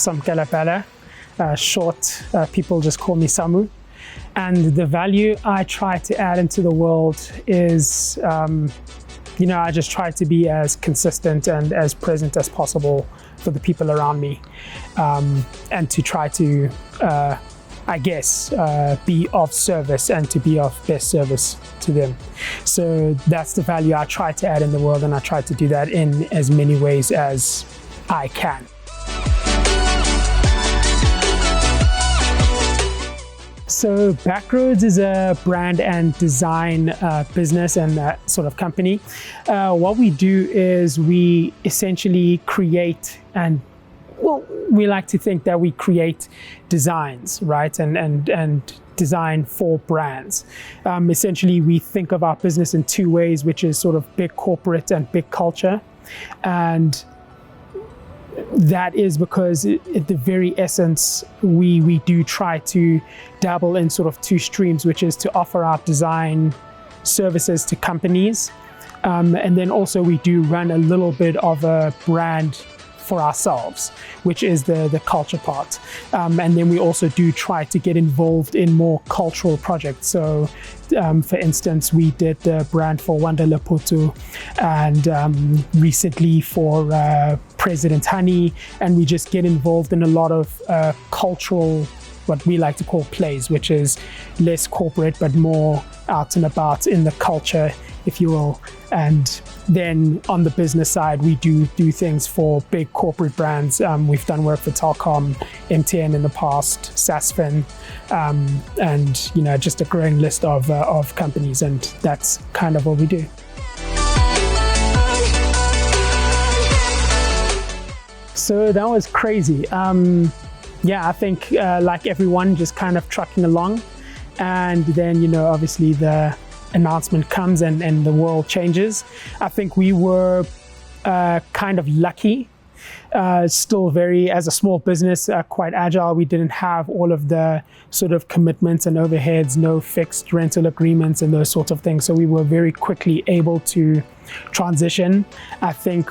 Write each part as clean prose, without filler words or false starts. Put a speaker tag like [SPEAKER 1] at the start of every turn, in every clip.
[SPEAKER 1] Samukele Belle. Short, people just call me Samu. And the value I try to add into the world is, I just try to be as consistent and as present as possible for the people around me, and to try to, be of service and to be of best service to them. So that's the value I try to add in the world, and I try to do that in as many ways as I can. So Backroads is a brand and design business and sort of company. What we do is we essentially create we like to think that we create designs, right? And design for brands. Essentially, we think of our business in two ways, which is sort of big corporate and big culture. And that is because at the very essence, we do try to dabble in sort of two streams, which is to offer our design services to companies. And then also we do run a little bit of a brand for ourselves, which is the culture part. And then we also do try to get involved in more cultural projects. So for instance, we did the brand for Wanda Leputu and recently for President Honey, and we just get involved in a lot of cultural, what we like to call plays, which is less corporate but more out and about in the culture, if you will. And then on the business side, we do things for big corporate brands. We've done work for Telkom, MTN in the past, Sasfin, and just a growing list of companies, and that's kind of what we do. So that was crazy. I think like everyone, just kind of trucking along, and then obviously the announcement comes and the world changes. I think we were kind of lucky, still very, as a small business, quite agile. We didn't have all of the sort of commitments and overheads, no fixed rental agreements and those sorts of things. So we were very quickly able to transition. I think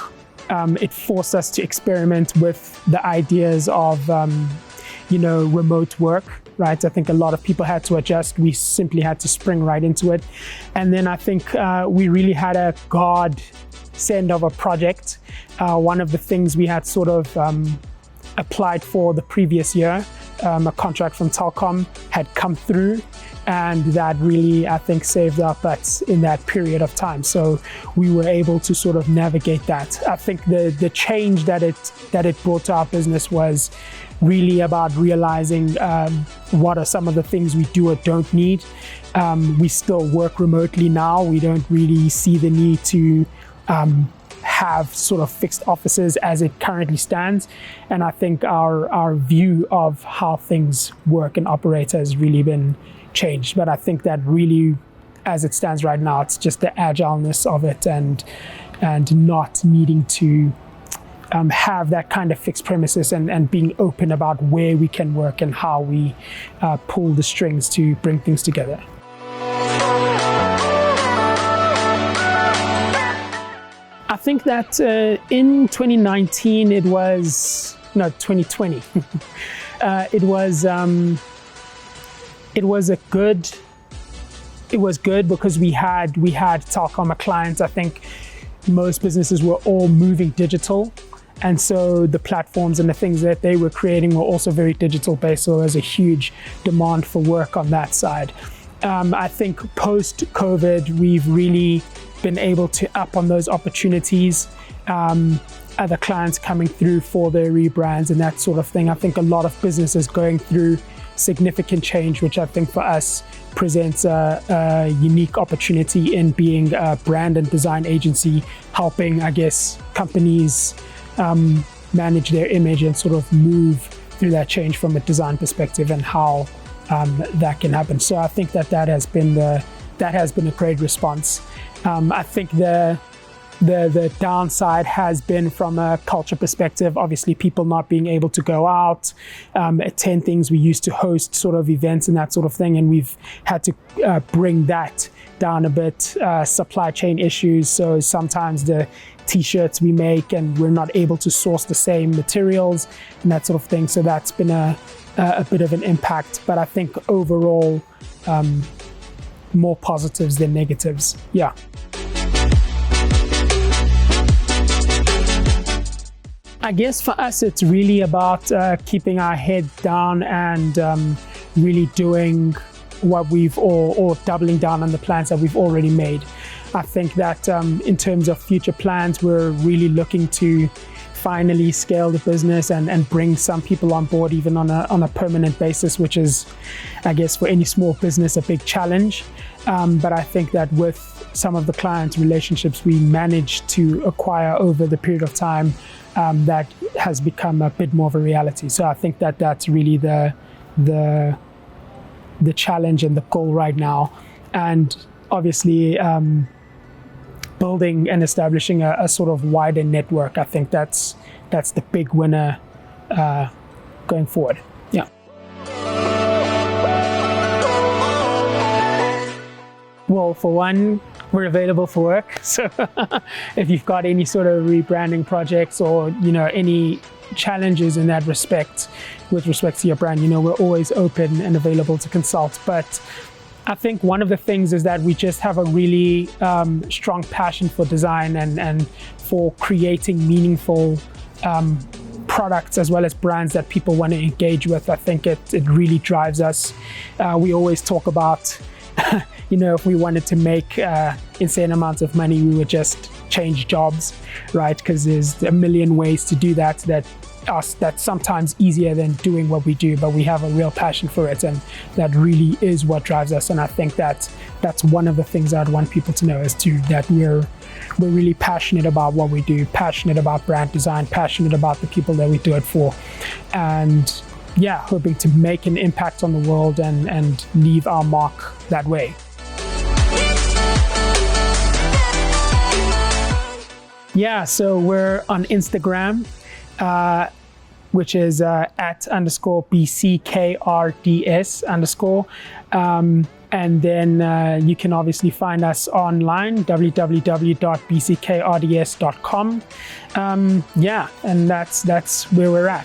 [SPEAKER 1] it forced us to experiment with the ideas of remote work, right? I think a lot of people had to adjust. We simply had to spring right into it. And then I think we really had a godsend of a project. One of the things we had sort of applied for the previous year, a contract from Telkom had come through, and that really, I think, saved our butts in that period of time. So we were able to sort of navigate that. I think the change that it brought to our business was really about realizing what are some of the things we do or don't need. We still work remotely now. We don't really see the need to have sort of fixed offices as it currently stands. And I think our view of how things work and operate has really been changed. But I think that really, as it stands right now, it's just the agileness of it and not needing to have that kind of fixed premises and being open about where we can work and how we pull the strings to bring things together. I think that in 2019, 2020, it was good because we had Telkom, a client. I think most businesses were all moving digital. And so the platforms and the things that they were creating were also very digital based. So there's a huge demand for work on that side. I think post-COVID, we've really been able to up on those opportunities. Other clients coming through for their rebrands and that sort of thing. I think a lot of businesses going through significant change, which I think for us presents a unique opportunity in being a brand and design agency, helping, I guess, companies manage their image and sort of move through that change from a design perspective and how that can happen. So I think that has been a great response. I think the The downside has been from a culture perspective, obviously people not being able to go out, attend things. We used to host sort of events and that sort of thing, and we've had to bring that down a bit. Supply chain issues, so sometimes the t-shirts we make and we're not able to source the same materials and that sort of thing. So that's been a bit of an impact, but I think overall more positives than negatives. Yeah. I guess for us, it's really about keeping our head down and really doing what or doubling down on the plans that we've already made. I think that in terms of future plans, we're really looking to finally scale the business and bring some people on board, even on a permanent basis, which is, I guess, for any small business, a big challenge. But I think that with some of the client relationships we managed to acquire over the period of time, that has become a bit more of a reality. So I think that that's really the challenge and the goal right now. And obviously, building and establishing a sort of wider network, I think that's the big winner going forward. Yeah. Well, for one, we're available for work. So if you've got any sort of rebranding projects or, any challenges in that respect, with respect to your brand, we're always open and available to consult. But I think one of the things is that we just have a really strong passion for design and for creating meaningful products as well as brands that people want to engage with. I think it really drives us. We always talk about if we wanted to make insane amounts of money, we would just change jobs, right? Because there's a million ways to do that that's sometimes easier than doing what we do, but we have a real passion for it, and that really is what drives us. And I think that's one of the things I'd want people to know, is that we're really passionate about what we do, passionate about brand design, passionate about the people that we do it for, and hoping to make an impact on the world and leave our mark that way. Yeah, so we're on Instagram, which is @_BCKRDS_. And then you can obviously find us online, www.bckrds.com. And that's where we're at.